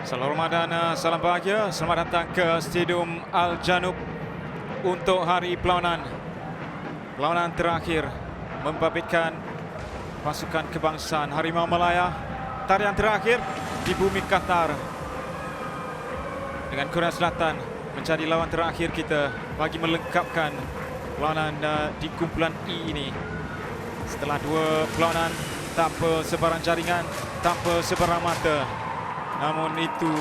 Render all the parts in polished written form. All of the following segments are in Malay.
Salam hormat dan salam bahagia. Selamat datang ke Stadium Al-Janub untuk hari perlawanan. Perlawanan terakhir membabitkan pasukan kebangsaan Harimau Malaya. Tarian terakhir di bumi Qatar. Dengan Korea Selatan menjadi lawan terakhir kita bagi melengkapkan perlawanan di kumpulan E ini. Setelah dua perlawanan tanpa sebarang jaringan, tanpa sebarang mata. Namun itu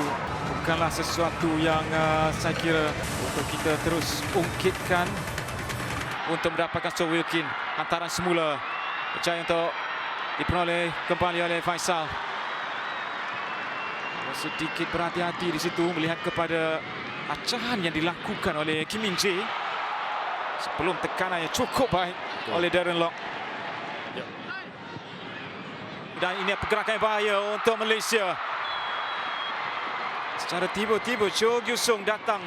bukanlah sesuatu yang saya kira untuk kita terus ungkitkan untuk mendapatkan Sir Wilkin. Hantaran semula berjaya untuk diperoleh kembali oleh Faisal. Sedikit berhati-hati di situ melihat kepada acahan yang dilakukan oleh Kim Min Jae sebelum tekanan yang cukup baik oleh Darren Lock. Dan ini pergerakan yang bahaya untuk Malaysia. Secara tiba-tiba Cho Gyu-sung datang.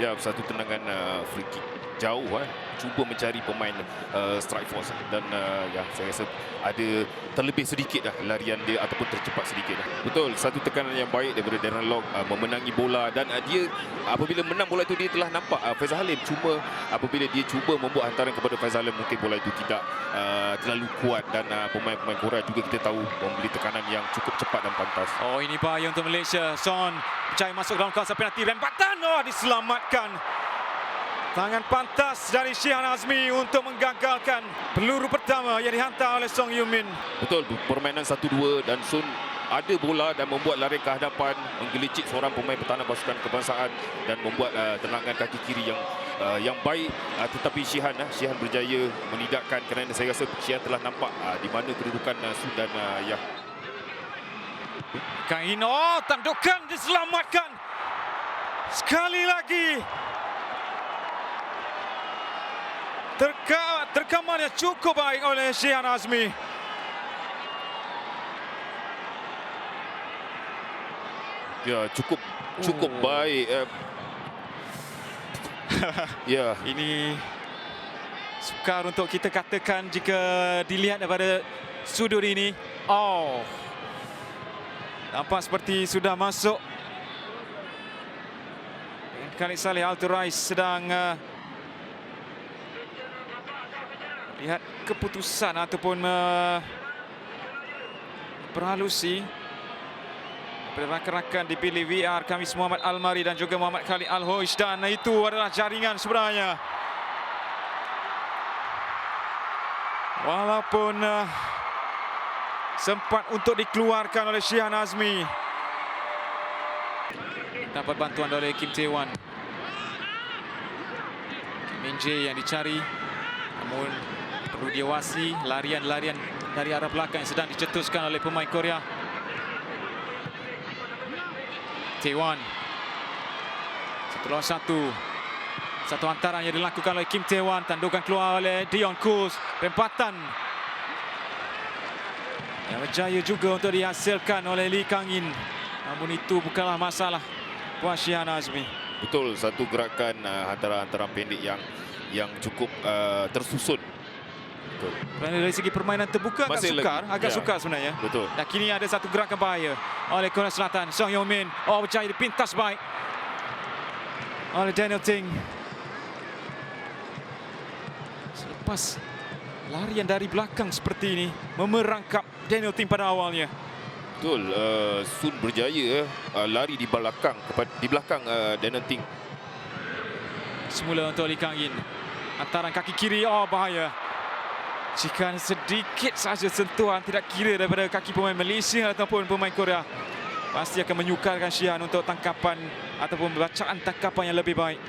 Ya, satu tendangan free kick jauh cuba mencari pemain strike force dan ya saya rasa ada terlebih sedikit larian dia ataupun tercepat sedikit. Betul, satu tekanan yang baik daripada Darren Lock memenangi bola dan dia apabila menang bola itu dia telah nampak Faizal Halim, cuma apabila dia cuba membuat hantaran kepada Faizal Halim mungkin bola itu tidak terlalu kuat dan pemain-pemain Korea juga kita tahu membeli tekanan yang cukup cepat dan pantas. Oh, ini bahaya untuk Malaysia. Son berjaya masuk dalam kawasan penalti, rempatan diselamatkan. Tangan pantas dari Shihan Azmi untuk menggagalkan peluru pertama yang dihantar oleh Song Yumin. Betul, permainan 1-2 dan Sun ada bola dan membuat lari ke hadapan, menggelicit seorang pemain pertahanan pasukan kebangsaan dan membuat tendangan kaki kiri yang baik, tetapi Shihan berjaya menidakkan kerana saya rasa Shihan telah nampak di mana kedudukan Sun dan ya. Kain, tandukan diselamatkan. Sekali lagi. Terkaman yang cukup baik oleh Shihan Azmi. Ya, cukup baik. Ya, ini sukar untuk kita katakan jika dilihat daripada sudut ini. Nampak seperti sudah masuk. Khalid Saleh Alturais sedang lihat keputusan ataupun berhalusi daripada rakan-rakan dipilih VR Khamis Muhammad Almari dan juga Muhammad Khalid Al-Hoish, dan itu adalah jaringan sebenarnya. Walaupun sempat untuk dikeluarkan oleh Shihan Azmi. Dapat bantuan oleh Kim Tae-wan. Kim Min Jae yang dicari. Namun perlu diawasi larian-larian dari arah belakang yang sedang dicetuskan oleh pemain Korea. Tae-wan. Satu hantaran yang dilakukan oleh Kim Tae-wan. Tandukan keluar oleh Dion Kuz. Rempatan yang berjaya juga untuk dihasilkan oleh Lee Kang-in. Namun itu bukanlah masalah buat Shihan Azmi. betul, satu gerakan hantaran pendek yang cukup tersusun. Betul. Kerana dari segi permainan terbuka agak sukar sebenarnya. Betul. Dan kini ada satu gerakan bahaya oleh Korea Selatan. Song Yeon-min berjaya dipintas baik oleh Daniel Ting. Selepas larian dari belakang seperti ini memerangkap Daniel Ting pada awalnya. Betul, Sun berjaya lari di belakang Daniel Ting. Semula untuk Lee Kang-in. Hantaran kaki kiri, bahaya. Jika sedikit saja sentuhan tidak kira daripada kaki pemain Malaysia ataupun pemain Korea, pasti akan menyukarkan Shihan untuk tangkapan ataupun bacaan tangkapan yang lebih baik.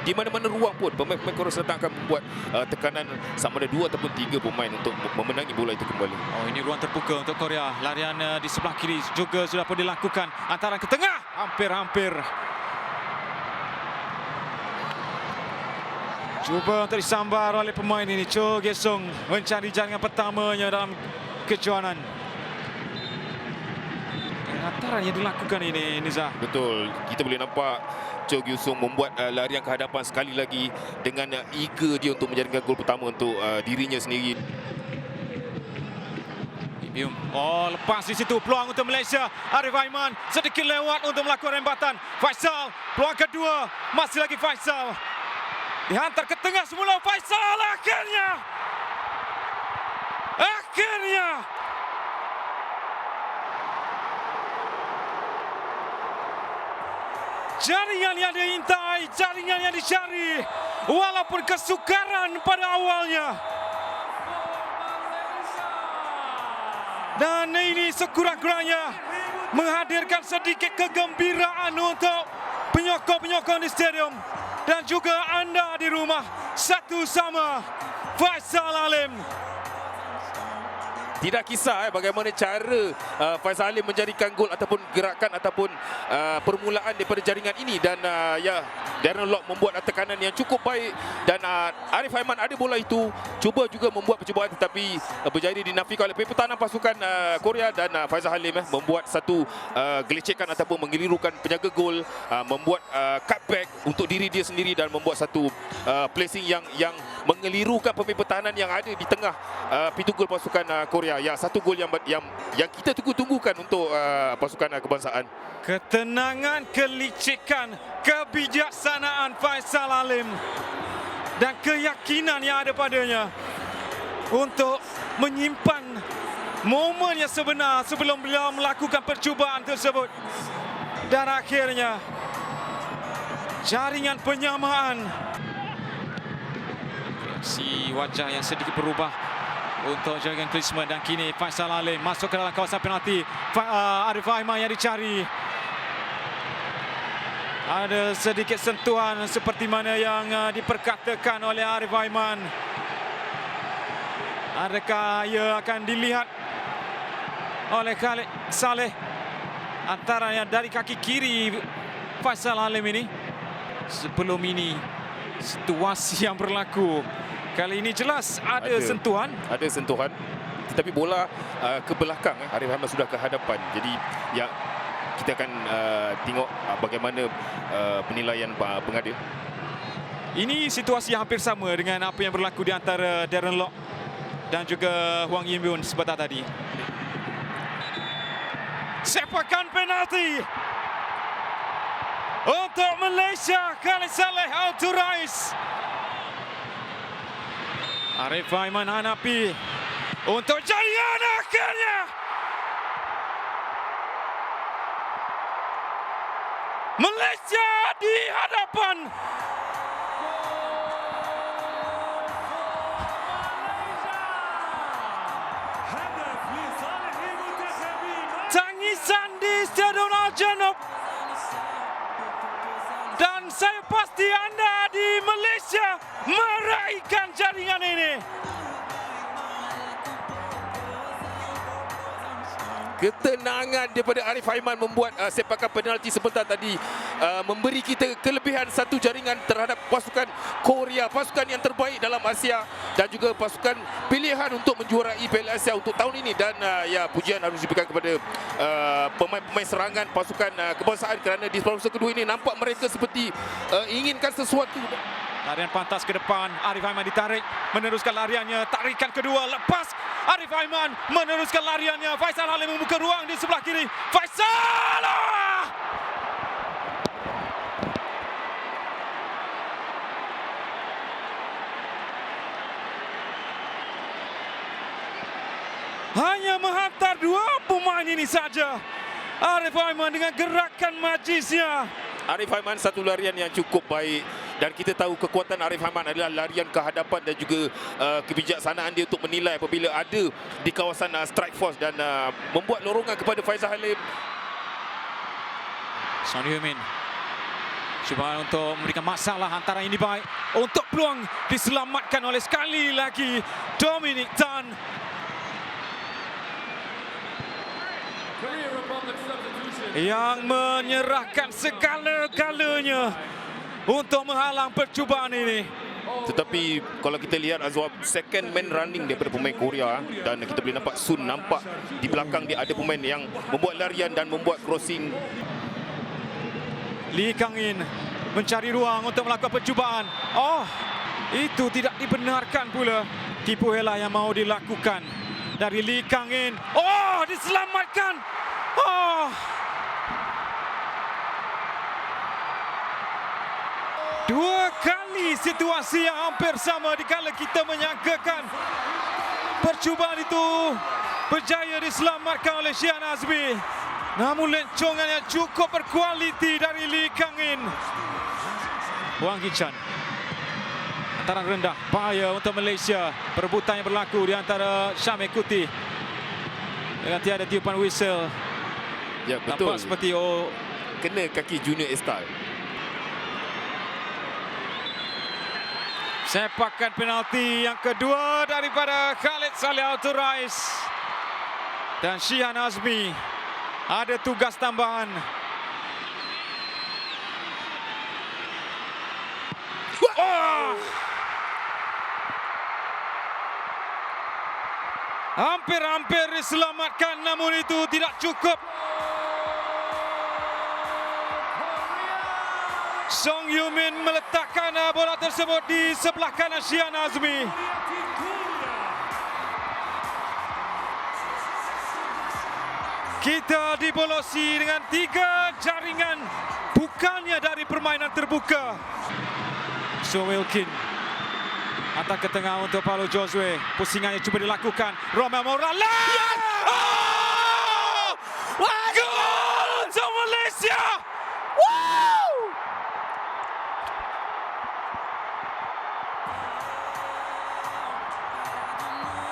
Di mana-mana ruang pun pemain Korea Selatan akan membuat tekanan sama ada 2 ataupun 3 pemain untuk memenangi bola itu kembali. Ini ruang terbuka untuk Korea. Larian di sebelah kiri juga sudah pun dilakukan. Hantaran ke tengah, hampir-hampir. Cuba untuk disambar oleh pemain ini. Cho Gyu-sung mencari jaringan pertamanya dalam kejuanan. Hantaran yang dilakukan ini, Nizah. Betul, kita boleh nampak Cho Gyu-sung membuat larian ke hadapan sekali lagi dengan eager dia untuk menjaringkan gol pertama untuk dirinya sendiri. Bium. Oh, lepas di situ peluang untuk Malaysia. Arif Aiman sedikit lewat untuk melakukan rembatan. Faisal, peluang kedua. Masih lagi Faisal. Dihantar ke tengah semula. Faisal akhirnya. Jaringan yang diintai, jaringan yang dicari. Walaupun kesukaran pada awalnya. Dan ini sekurang-kurangnya menghadirkan sedikit kegembiraan untuk penyokong-penyokong di stadium. Dan juga anda di rumah. 1-1 Faisal Alim. Tidak kisah bagaimana cara Faisal Alim menjadikan gol ataupun gerakan ataupun permulaan daripada jaringan ini. Dan Darren Lock membuat tekanan yang cukup baik. Dan Arif Aiman ada bola itu, cuba juga membuat percubaan tetapi berjaya dinafikan oleh pertahanan pasukan Korea. Dan Faisal Alim membuat satu gelecekan ataupun mengelirukan penjaga gol, membuat cutback untuk diri dia sendiri dan membuat satu placing yang mengelirukan pemain pertahanan yang ada di tengah pintu gol pasukan Korea. Ya, satu gol yang kita tunggu-tunggukan untuk pasukan kebangsaan. Ketenangan, kelicikan, kebijaksanaan Faisal Alim dan keyakinan yang ada padanya untuk menyimpan momen yang sebenar sebelum beliau melakukan percubaan tersebut. Dan akhirnya jaringan penyamaan. Si wajah yang sedikit berubah untuk Jurgen Klinsmann dan kini Faisal Alim masuk ke dalam kawasan penalti. Arif Aiman yang dicari. Ada sedikit sentuhan seperti mana yang diperkatakan oleh Arif Aiman. Adakah ia akan dilihat oleh Khalid Saleh antaranya dari kaki kiri Faisal Alim ini? Sebelum ini situasi yang berlaku. Kali ini jelas ada sentuhan. Ada sentuhan. Tetapi bola ke belakang. Arif Aiman sudah ke hadapan. Jadi ya kita akan tengok bagaimana penilaian pengadil. Ini situasi yang hampir sama dengan apa yang berlaku di antara Darren Lock dan juga Hwang Yin-Byun sebentar tadi. Sepakan penalti untuk Malaysia. Khalid Saleh Al-Turais. Arif Aiman hanapi untuk jaringan akhirnya. Malaysia di hadapan. Tangisan di Stadion Al-Janoub. Dan saya pasti anda di Malaysia meraihkan jaringan ini. Ketenangan daripada Arif Aiman membuat sepakan penalti sebentar tadi memberi kita kelebihan satu jaringan terhadap pasukan Korea, pasukan yang terbaik dalam Asia dan juga pasukan pilihan untuk menjuarai Piala Asia untuk tahun ini. Dan ya, pujian harus diberikan kepada pemain-pemain serangan pasukan kebangsaan kerana di separuh kedua ini nampak mereka seperti inginkan sesuatu. Larian pantas ke depan, Arif Aiman ditarik, meneruskan lariannya, tarikan kedua, lepas Arif Aiman meneruskan lariannya. Faisal Alim membuka ruang di sebelah kiri. Faisal! Hanya menghantar dua pemain ini saja. Arif Aiman dengan gerakan majisnya. Arif Aiman satu larian yang cukup baik. Dan kita tahu kekuatan Arif Aiman adalah larian ke hadapan dan juga kebijaksanaan dia untuk menilai apabila ada di kawasan strike force dan membuat lorongan kepada Faisal Alim. Son Heung-min cuba untuk memberikan masalah antara ini baik. Untuk peluang diselamatkan oleh sekali lagi Dominic Tan. Yang menyerahkan segala-galanya untuk menghalang percubaan ini. Tetapi kalau kita lihat Azwar, second man running daripada pemain Korea dan kita boleh nampak Sun nampak di belakang dia ada pemain yang membuat larian dan membuat crossing. Lee Kang-in mencari ruang untuk melakukan percubaan. Oh, itu tidak dibenarkan pula. Tipu hela yang mahu dilakukan dari Lee Kang In. Oh, diselamatkan. Oh. Dua kali situasi yang hampir sama dikala kita menyangkakan percubaan itu berjaya diselamatkan oleh Shihan Azmi. Namun lencongan yang cukup berkualiti dari Lee Kang In. Wang Hee-chan. Antaran rendah, bahaya untuk Malaysia. Perebutan yang berlaku di antara Syam Ekuti. Dengan tiada tiupan whistle. Ya, betul. Nampak seperti kena kaki Junior A-Star. Sepakan penalti yang kedua daripada Khalid Saleh Alturais. Dan Shihan Azmi ada tugas tambahan. Oh! Hampir-hampir diselamatkan, namun itu tidak cukup. Song Yumin meletakkan bola tersebut di sebelah kanan Shihan Azmi. Kita dibolosi dengan 3 jaringan, bukannya dari permainan terbuka. So Wilkin hantar ke tengah untuk Paulo Josue. Pusingannya cuba dilakukan. Romel Morales! Yes! Oh! Gol untuk Malaysia! Wow!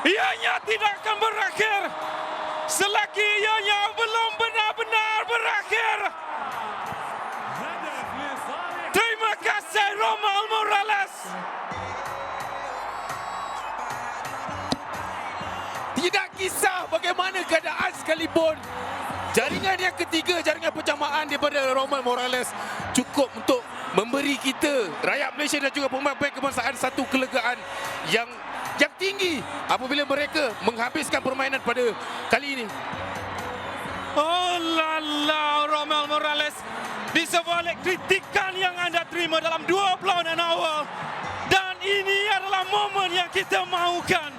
Ianya tidak akan berakhir selagi ianya belum benar-benar berakhir. Terima kasih Romel Morales. Tidak kisah bagaimana keadaan sekalipun. Jaringan yang ketiga, jaringan pencamaan daripada Romel Morales cukup untuk memberi kita, rakyat Malaysia dan juga pemain kebangsaan satu kelegaan yang tinggi apabila mereka menghabiskan permainan pada kali ini. Oh lala, Romel Morales, di sebalik kritikan yang anda terima dalam 2 perlawanan awal. Dan ini adalah momen yang kita mahukan.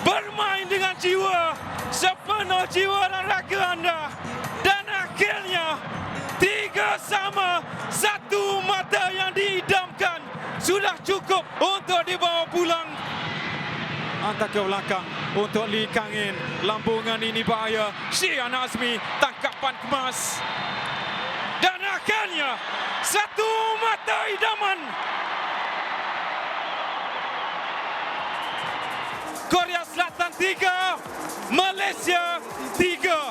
Bermain dengan jiwa, sepenuh jiwa dan raga anda. Dan akhirnya 3-1, mata yang diidamkan sudah cukup untuk dibawa pulang. Hantar ke belakang untuk Lee Kang In. Lambungan ini bahaya. Shihan Azmi, tangkapan kemas. Dan akhirnya 1 mata idaman. Korea Selatan 3, Malaysia 3.